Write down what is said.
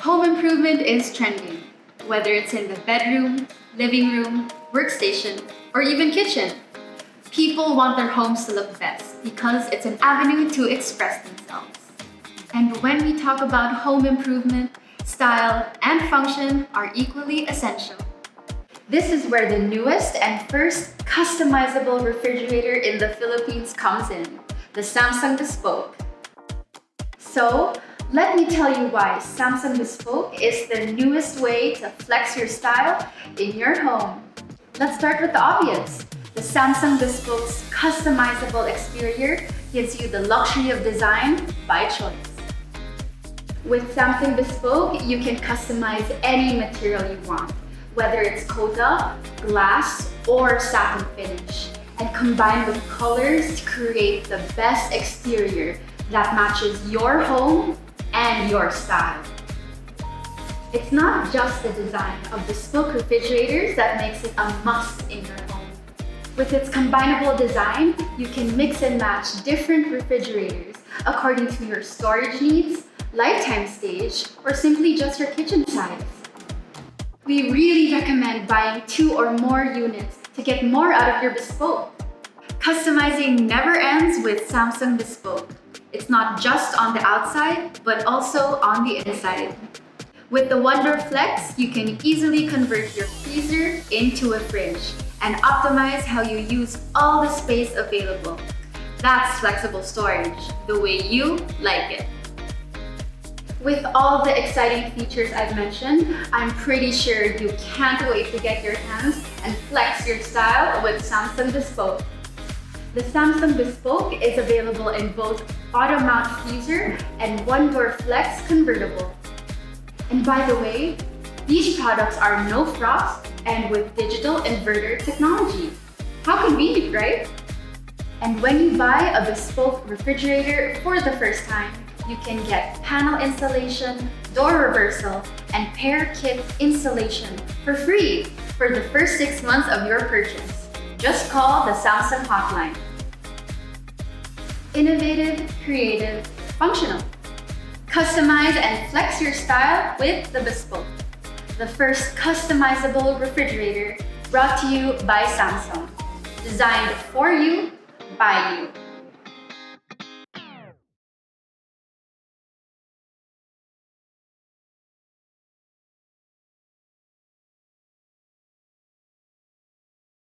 Home improvement is trending, whether it's in the bedroom, living room, workstation, or even kitchen. People want their homes to look best because it's an avenue to express themselves. And when we talk about home improvement, style and function are equally essential. This is where the newest and first customizable refrigerator in the Philippines comes in, the Samsung Bespoke. So, let me tell you why Samsung Bespoke is the newest way to flex your style in your home. Let's start with the obvious. The Samsung Bespoke's customizable exterior gives you the luxury of design by choice. With Samsung Bespoke, you can customize any material you want, whether it's Kota, glass, or satin finish, and combine with colors to create the best exterior that matches your home and your style. It's not just the design of bespoke refrigerators that makes it a must in your home. With its combinable design, you can mix and match different refrigerators according to your storage needs, lifetime stage, or simply just your kitchen size. We really recommend buying 2 or more units to get more out of your bespoke. Customizing never ends with Samsung Bespoke. It's not just on the outside, but also on the inside. With the Wonder Flex, you can easily convert your freezer into a fridge and optimize how you use all the space available. That's flexible storage, the way you like it. With all the exciting features I've mentioned, I'm pretty sure you can't wait to get your hands and flex your style with Samsung Bespoke. The Samsung Bespoke is available in both auto mount freezer and one-door flex convertible. And by the way, these products are no frost and with digital inverter technology. How convenient, right? And when you buy a bespoke refrigerator for the first time, you can get panel installation, door reversal, and pair kit installation for free for the first 6 months of your purchase. Just call the Samsung hotline. Innovative, creative, functional. Customize and flex your style with the Bespoke, the first customizable refrigerator brought to you by Samsung. Designed for you, by you.